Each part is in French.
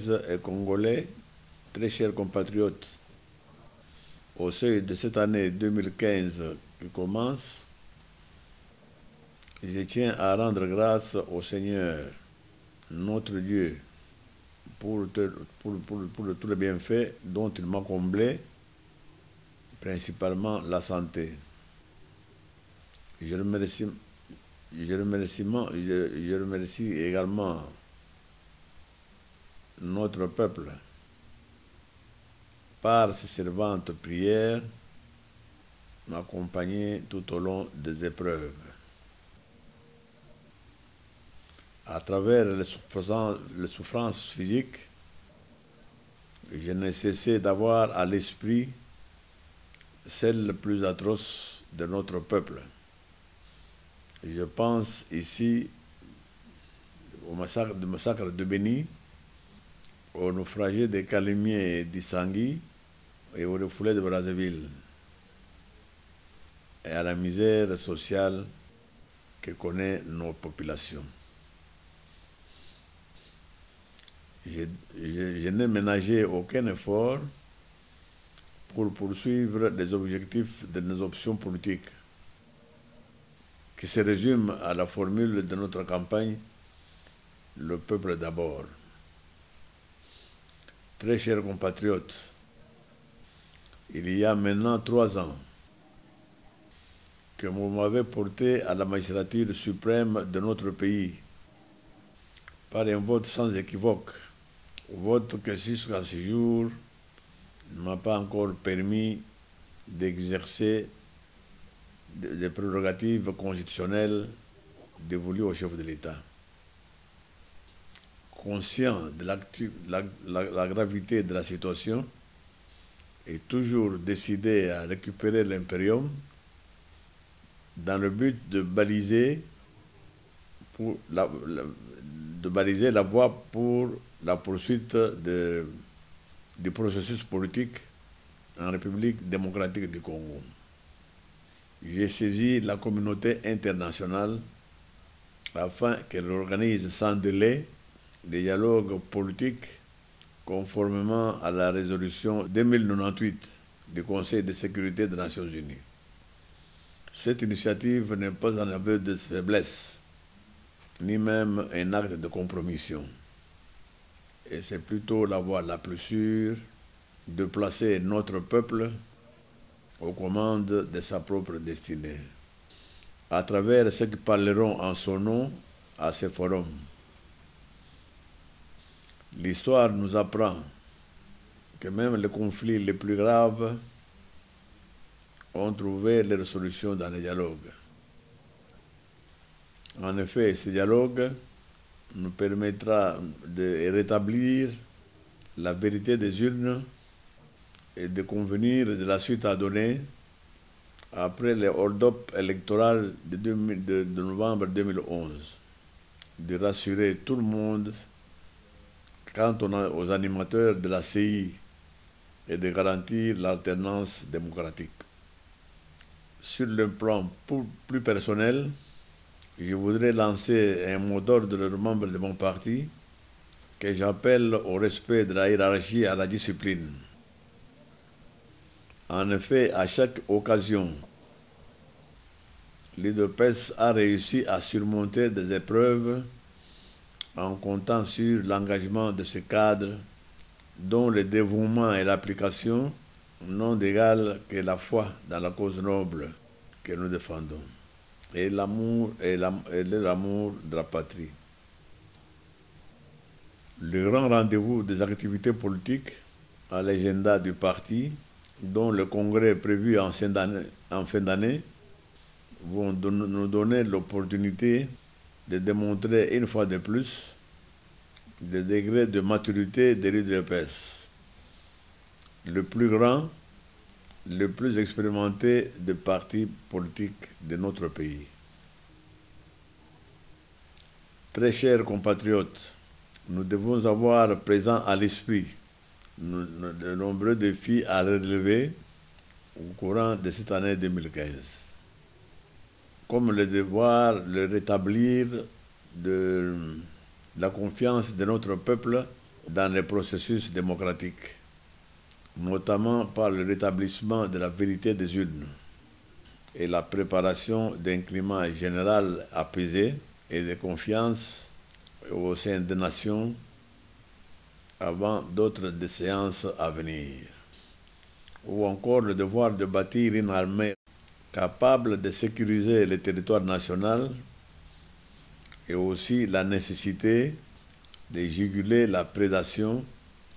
Congolaises et Congolais, très chers compatriotes, au seuil de cette année 2015 qui commence, je tiens à rendre grâce au Seigneur, notre Dieu, pour tous les bienfaits dont il m'a comblé, principalement la santé. Je remercie également notre peuple par ses servantes prières m'accompagner tout au long des épreuves. À travers les souffrances physiques, je n'ai cessé d'avoir à l'esprit celle plus atroce de notre peuple. Je pense ici au massacre de Béni, aux naufragés de Kalimier et d'Issangui et aux refoulés de Brazzaville, et à la misère sociale que connaissent nos populations. Je n'ai ménagé aucun effort pour poursuivre les objectifs de nos options politiques, qui se résument à la formule de notre campagne « Le peuple d'abord ». Très chers compatriotes, il y a maintenant 3 ans que vous m'avez porté à la magistrature suprême de notre pays par un vote sans équivoque, vote que jusqu'à ce jour ne m'a pas encore permis d'exercer des prérogatives constitutionnelles dévolues au chef de l'État. Conscient de la gravité de la situation et toujours décidé à récupérer l'impérium dans le but de baliser la voie pour la poursuite du processus politique en République démocratique du Congo. J'ai saisi la communauté internationale afin qu'elle organise sans délai des dialogues politiques conformément à la résolution 2098 du Conseil de sécurité des Nations Unies. Cette initiative n'est pas un aveu de faiblesse, ni même un acte de compromission. Et c'est plutôt la voie la plus sûre de placer notre peuple aux commandes de sa propre destinée, à travers ceux qui parleront en son nom à ces forums. L'histoire nous apprend que même les conflits les plus graves ont trouvé leur solution dans les dialogues. En effet, ce dialogue nous permettra de rétablir la vérité des urnes et de convenir de la suite à donner après les hold-up électoraux de novembre 2011, de rassurer tout le monde quant aux animateurs de la CI et de garantir l'alternance démocratique. Sur le plan plus personnel, je voudrais lancer un mot d'ordre aux membres de mon parti que j'appelle au respect de la hiérarchie et à la discipline. En effet, à chaque occasion, l'UDPS a réussi à surmonter des épreuves en comptant sur l'engagement de ce cadre dont le dévouement et l'application n'ont d'égal que la foi dans la cause noble que nous défendons et l'amour de la patrie. Le grand rendez-vous des activités politiques à l'agenda du parti, dont le congrès prévu en fin d'année, vont nous donner l'opportunité de démontrer une fois de plus le degré de maturité de l'UDPS, le plus grand, le plus expérimenté des partis politiques de notre pays. Très chers compatriotes, nous devons avoir présent à l'esprit de nombreux défis à relever au courant de cette année 2015, comme le devoir de rétablir de la confiance de notre peuple dans les processus démocratiques, notamment par le rétablissement de la vérité des urnes et la préparation d'un climat général apaisé et de confiance au sein des nations avant d'autres séances à venir. Ou encore le devoir de bâtir une armée capable de sécuriser le territoire national et aussi la nécessité de juguler la prédation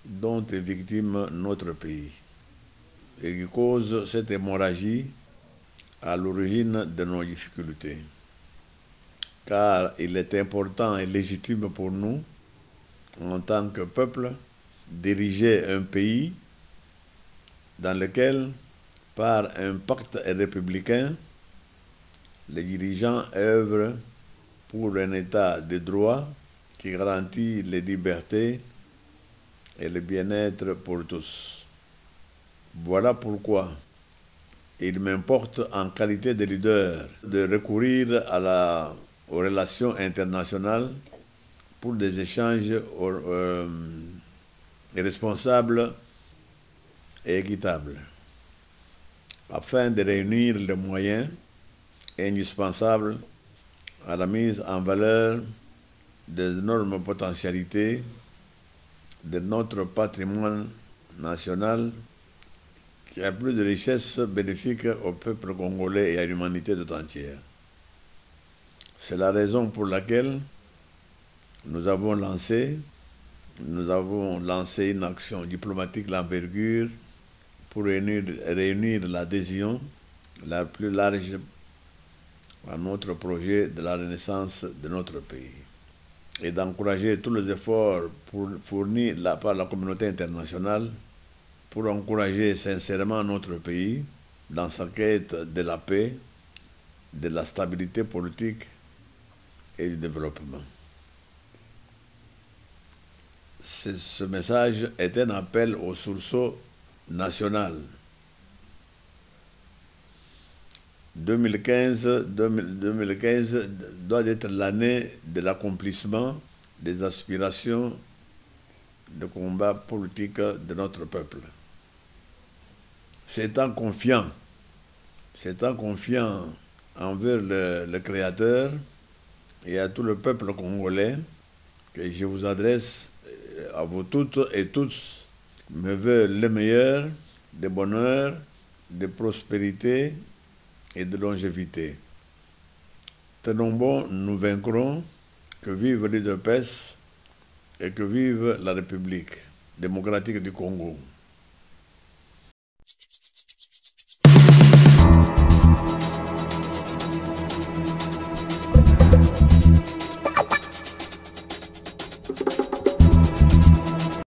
dont est victime notre pays et qui cause cette hémorragie à l'origine de nos difficultés. Car il est important et légitime pour nous, en tant que peuple, diriger un pays dans lequel, par un pacte républicain, les dirigeants œuvrent pour un état de droit qui garantit les libertés et le bien-être pour tous. Voilà pourquoi il m'importe, en qualité de leader, de recourir aux relations internationales pour des échanges responsables et équitables, afin de réunir les moyens indispensables à la mise en valeur des énormes potentialités de notre patrimoine national qui a plus de richesses bénéfiques au peuple congolais et à l'humanité tout entière. C'est la raison pour laquelle nous avons lancé une action diplomatique d'envergure pour réunir l'adhésion la plus large à notre projet de la renaissance de notre pays et d'encourager tous les efforts fournis par la communauté internationale pour encourager sincèrement notre pays dans sa quête de la paix, de la stabilité politique et du développement. Ce message est un appel au sursaut national. 2015 doit être l'année de l'accomplissement des aspirations de combat politique de notre peuple. C'est en confiant envers le Créateur et à tout le peuple congolais que je vous adresse à vous toutes et tous mes vœux les meilleurs, de bonheur, de prospérité et de longévité. Tenons bon, nous vaincrons, que vive l'UDPS et que vive la République démocratique du Congo.